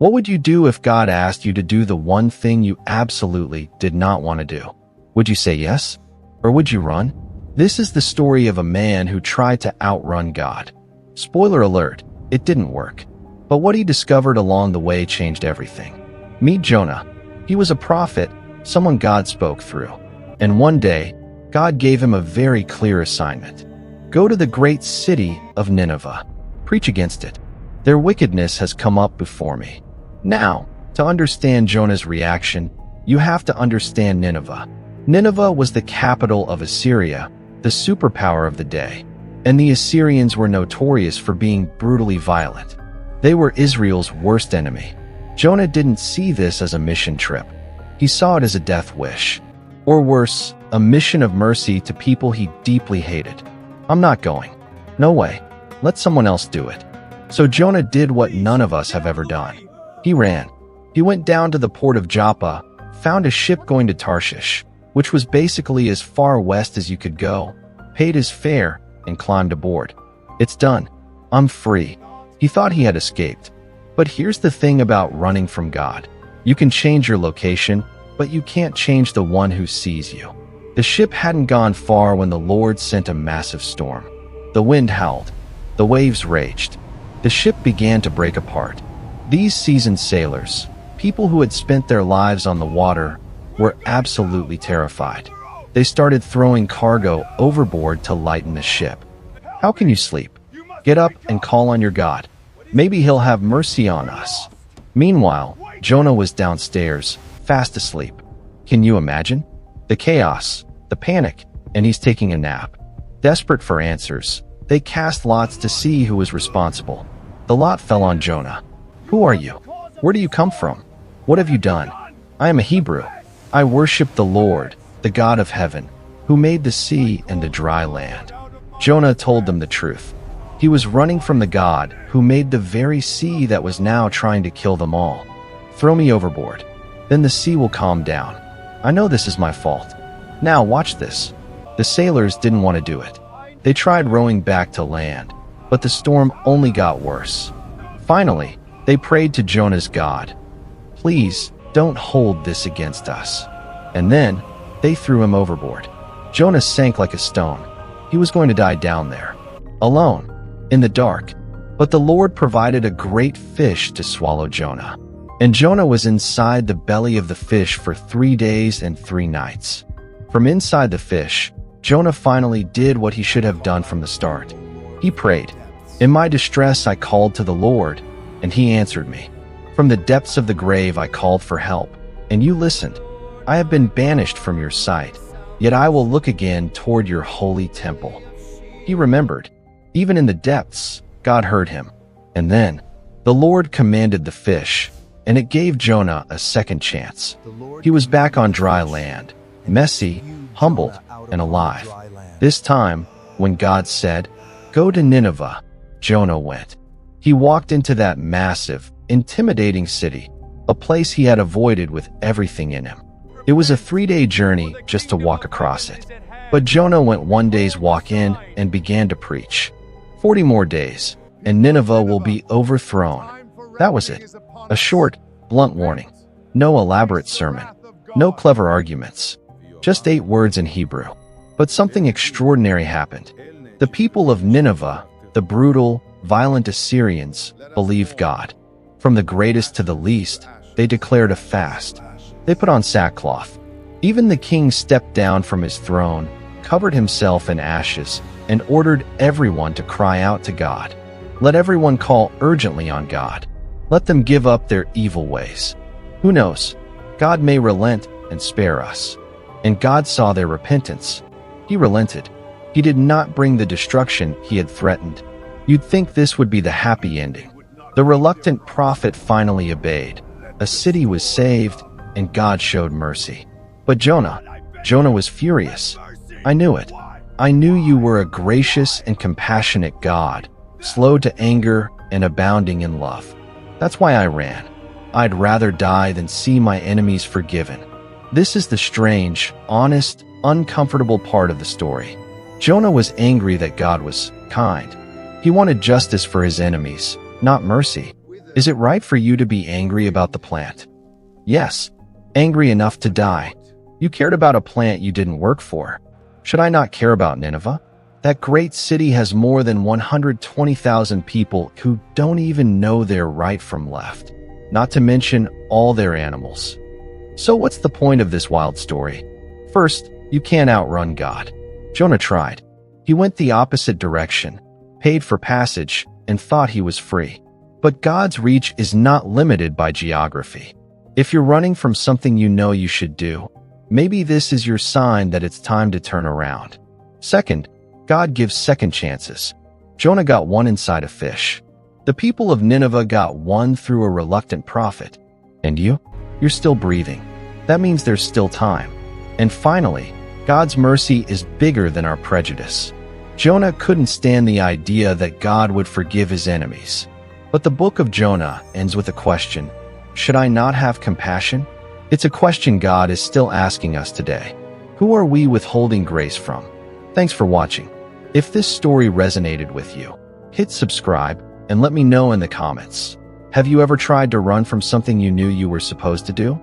What would you do if God asked you to do the one thing you absolutely did not want to do? Would you say yes? Or would you run? This is the story of a man who tried to outrun God. Spoiler alert, it didn't work. But what he discovered along the way changed everything. Meet Jonah. He was a prophet, someone God spoke through. And one day, God gave him a very clear assignment. Go to the great city of Nineveh. Preach against it. Their wickedness has come up before me. Now, to understand Jonah's reaction, you have to understand Nineveh. Nineveh was the capital of Assyria, the superpower of the day. And the Assyrians were notorious for being brutally violent. They were Israel's worst enemy. Jonah didn't see this as a mission trip. He saw it as a death wish. Or worse, a mission of mercy to people he deeply hated. I'm not going. No way. Let someone else do it. So Jonah did what none of us have ever done. He ran. He went down to the port of Joppa, found a ship going to Tarshish, which was basically as far west as you could go, paid his fare, and climbed aboard. It's done. I'm free. He thought he had escaped. But here's the thing about running from God. You can change your location, but you can't change the one who sees you. The ship hadn't gone far when the Lord sent a massive storm. The wind howled. The waves raged. The ship began to break apart. These seasoned sailors, people who had spent their lives on the water, were absolutely terrified. They started throwing cargo overboard to lighten the ship. How can you sleep? Get up and call on your God. Maybe he'll have mercy on us. Meanwhile, Jonah was downstairs, fast asleep. Can you imagine? The chaos, the panic, and he's taking a nap. Desperate for answers, they cast lots to see who was responsible. The lot fell on Jonah. Who are you? Where do you come from? What have you done? I am a Hebrew. I worship the Lord, the God of heaven, who made the sea and the dry land. Jonah told them the truth. He was running from the God who made the very sea that was now trying to kill them all. Throw me overboard. Then the sea will calm down. I know this is my fault. Now watch this. The sailors didn't want to do it. They tried rowing back to land, but the storm only got worse. Finally, they prayed to Jonah's God. Please, don't hold this against us. And then, they threw him overboard. Jonah sank like a stone. He was going to die down there, alone, in the dark. But the Lord provided a great fish to swallow Jonah. And Jonah was inside the belly of the fish for 3 days and 3 nights. From inside the fish, Jonah finally did what he should have done from the start. He prayed. In my distress I called to the Lord, and he answered me. From the depths of the grave I called for help, and you listened. I have been banished from your sight, yet I will look again toward your holy temple. He remembered. Even in the depths, God heard him. And then, the Lord commanded the fish, and it gave Jonah a second chance. He was back on dry land, messy, humbled, and alive. This time, when God said, "Go to Nineveh," Jonah went. He walked into that massive, intimidating city, a place he had avoided with everything in him. It was a 3-day journey just to walk across it. But Jonah went 1 day's walk in and began to preach. 40 more days, and Nineveh will be overthrown. That was it. A short, blunt warning. No elaborate sermon. No clever arguments. Just 8 words in Hebrew. But something extraordinary happened. The people of Nineveh, the brutal, violent Assyrians, believed God. From the greatest to the least, they declared a fast. They put on sackcloth. Even the king stepped down from his throne, covered himself in ashes, and ordered everyone to cry out to God. Let everyone call urgently on God. Let them give up their evil ways. Who knows? God may relent and spare us. And God saw their repentance. He relented. He did not bring the destruction he had threatened. You'd think this would be the happy ending. The reluctant prophet finally obeyed. A city was saved, and God showed mercy. But Jonah was furious. I knew it. I knew you were a gracious and compassionate God, slow to anger and abounding in love. That's why I ran. I'd rather die than see my enemies forgiven. This is the strange, honest, uncomfortable part of the story. Jonah was angry that God was kind. He wanted justice for his enemies, not mercy. Is it right for you to be angry about the plant? Yes. Angry enough to die. You cared about a plant you didn't work for. Should I not care about Nineveh? That great city has more than 120,000 people who don't even know their right from left, not to mention all their animals. So what's the point of this wild story? First, you can't outrun God. Jonah tried. He went the opposite direction, paid for passage, and thought he was free. But God's reach is not limited by geography. If you're running from something you know you should do, maybe this is your sign that it's time to turn around. Second, God gives second chances. Jonah got one inside a fish. The people of Nineveh got one through a reluctant prophet. And you? You're still breathing. That means there's still time. And finally, God's mercy is bigger than our prejudice. Jonah couldn't stand the idea that God would forgive his enemies. But the book of Jonah ends with a question. Should I not have compassion? It's a question God is still asking us today. Who are we withholding grace from? Thanks for watching. If this story resonated with you, hit subscribe and let me know in the comments. Have you ever tried to run from something you knew you were supposed to do?